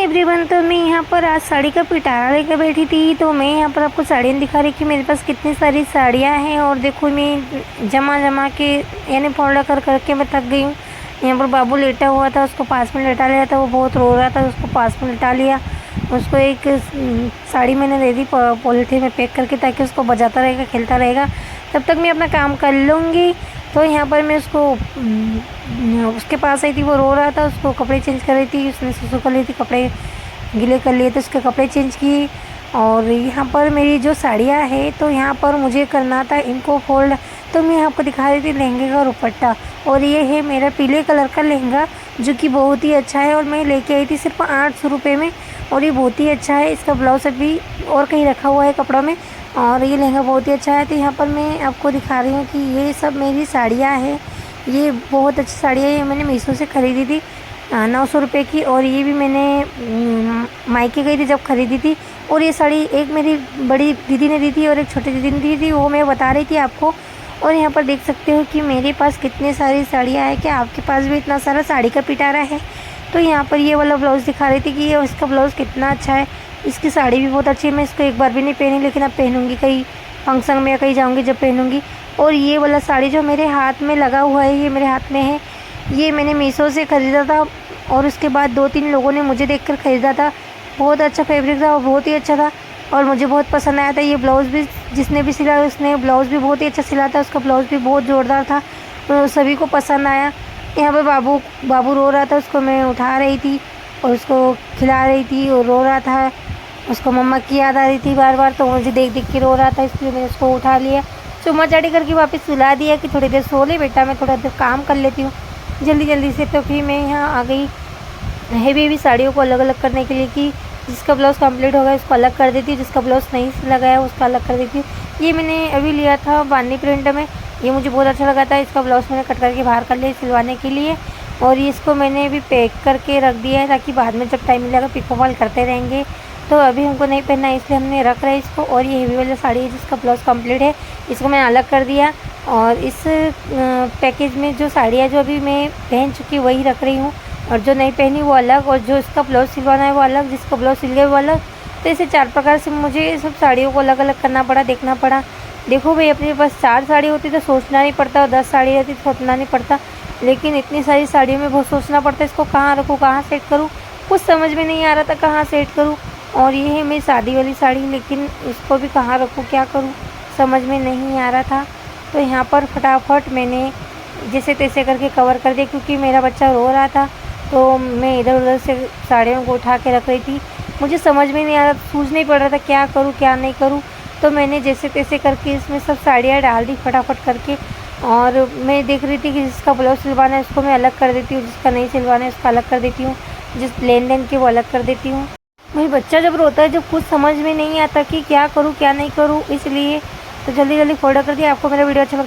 Everyone, तो मैं यहाँ पर आज साड़ी का पिटारा लेकर बैठी थी। तो मैं यहाँ पर आपको साड़ियाँ दिखा रही कि मेरे पास कितनी सारी साड़ियाँ हैं। और देखो मैं जमा के यानी फोल्ड कर करके मैं थक गई हूँ। यहाँ पर बाबू लेटा हुआ था, उसको पास में लेटा लिया था। वो बहुत रो रहा था, उसको पास में लेटा लिया। उसको एक साड़ी मैंने दे दी पॉलीथीन में पैक करके, ताकि उसको बजाता रहेगा, खेलता रहेगा। तब तक मैं अपना काम कर लूँगी। तो यहाँ पर मैं उसके पास आई थी, वो रो रहा था, उसको कपड़े चेंज कर रही थी। उसने सुसु कर ली थी, कपड़े गीले कर लिए थे, उसके कपड़े चेंज किए। और यहाँ पर मेरी जो साड़ियाँ हैं, तो यहाँ पर मुझे करना था इनको फोल्ड। तो मैं आपको दिखा रही थी लहंगे का दुपट्टा। और ये है मेरा पीले कलर का लहंगा, जो कि बहुत ही अच्छा है। और मैं लेके आई थी सिर्फ 800 रुपये में। और ये बहुत ही अच्छा है। इसका ब्लाउज अभी और कहीं रखा हुआ है कपड़ा में। और ये लहंगा बहुत ही अच्छा है। तो यहाँ पर मैं आपको दिखा रही हूँ कि ये सब मेरी साड़ियाँ हैं। ये बहुत अच्छी साड़ियाँ है, मैंने मीशो से ख़रीदी थी 900 रुपये की। और ये भी मैंने मायके गई थी जब ख़रीदी थी। और ये साड़ी एक मेरी बड़ी दीदी ने दी थी और एक छोटी दीदी ने दी थी, वो मैं बता रही थी आपको। और यहाँ पर देख सकते हो कि मेरे पास कितनी सारी साड़ियाँ हैं। क्या आपके पास भी इतना सारा साड़ी का पिटारा है? तो यहाँ पर ये वाला ब्लाउज़ दिखा रही थी कि ये इसका ब्लाउज़ कितना अच्छा है। इसकी साड़ी भी बहुत अच्छी है। मैं इसको एक बार भी नहीं पहनी, लेकिन अब पहनूंगी कहीं फंक्शन में या कहीं जाऊंगी जब पहनूंगी। और ये वाला साड़ी जो मेरे हाथ में लगा हुआ है, ये मेरे हाथ में है। ये मैंने मीशो से ख़रीदा था। और उसके बाद 2-3 लोगों ने मुझे देखकर ख़रीदा था। बहुत अच्छा फैब्रिक था और बहुत ही अच्छा था, और मुझे बहुत पसंद आया था। ये ब्लाउज़ भी जिसने भी सिला, उसने ब्लाउज़ भी बहुत ही अच्छा सिला था। उसका ब्लाउज़ भी बहुत ज़ोरदार था, तो सभी को पसंद आया। यहाँ पर बाबू रो रहा था, उसको मैं उठा रही थी और उसको खिला रही थी। और रो रहा था, उसको मम्मा की याद आ रही थी बार बार, तो मुझे देख देख के रो रहा था, इसलिए मैंने उसको उठा लिया, चुम्मा चाटी करके वापस सुला दिया कि थोड़ी देर सो ले बेटा, मैं थोड़ा देर काम कर लेती हूँ जल्दी से। तो फिर मैं यहाँ आ गई हेवी साड़ियों को अलग अलग करने के लिए, कि जिसका ब्लाउज़ कंप्लीट होगा उसको अलग कर देती हूँ, जिसका ब्लाउज़ नहीं लगा है उसका अलग कर देती हूँ। ये मैंने अभी लिया था बांदी प्रिंट में, ये मुझे बहुत अच्छा लगा था। इसका ब्लाउज़ मैंने कट करके बाहर कर लिया सिलवाने के लिए। और इसको मैंने अभी पैक करके रख दिया है, ताकि बाद में जब टाइम मिलेगा पिको फॉल करते रहेंगे। तो अभी हमको नहीं पहनना है, इसलिए हमने रख रहा है इसको। और ये हेवी वाला साड़ी है जिसका ब्लाउज़ कंप्लीट है, इसको मैं अलग कर दिया। और इस पैकेज में जो साड़ियाँ जो अभी मैं पहन चुकी वही रख रही हूँ, और जो नहीं पहनी वो अलग, और जो इसका ब्लाउज़ सिलवाना है वो अलग, जिसका ब्लाउज़ सिल गया वो अलग। तो ऐसे 4 प्रकार से मुझे सब साड़ियों को अलग अलग करना पड़ा, देखना पड़ा। देखो भाई, अपने पास 4 साड़ी होती तो सोचना नहीं पड़ता, और 10 साड़ी रहती तो सोचना नहीं पड़ता। लेकिन इतनी सारी साड़ियों में बहुत सोचना पड़ता है, इसको कहाँ रखूँ, कहाँ सेट करूँ, कुछ समझ में नहीं आ रहा था कहाँ सेट करूँ। और ये है मेरी शादी वाली साड़ी, लेकिन इसको भी कहाँ रखूँ, क्या करूँ, समझ में नहीं आ रहा था। तो यहाँ पर फटाफट मैंने जैसे तैसे करके कवर कर दिया, क्योंकि मेरा बच्चा रो रहा था। तो मैं इधर उधर से साड़ियों को उठा के रख रही थी, मुझे समझ में नहीं आ रहा, सूझ नहीं पड़ रहा था क्या करूँ क्या नहीं करूँ। तो मैंने जैसे तैसे करके इसमें सब साड़ियाँ डाल दी फटाफट करके। और मैं देख रही थी कि जिसका ब्लाउज़ सिलवाना है उसको मैं अलग कर देती हूँ, जिसका नहीं सिलवाना है उसका अलग कर देती हूँ, जिस लेन की वो अलग कर देती हूँ। वही बच्चा जब रोता है, जब कुछ समझ में नहीं आता कि क्या करूँ क्या नहीं करूँ, इसलिए तो जल्दी फोल्ड कर दिया। आपको मेरा वीडियो अच्छा लगता है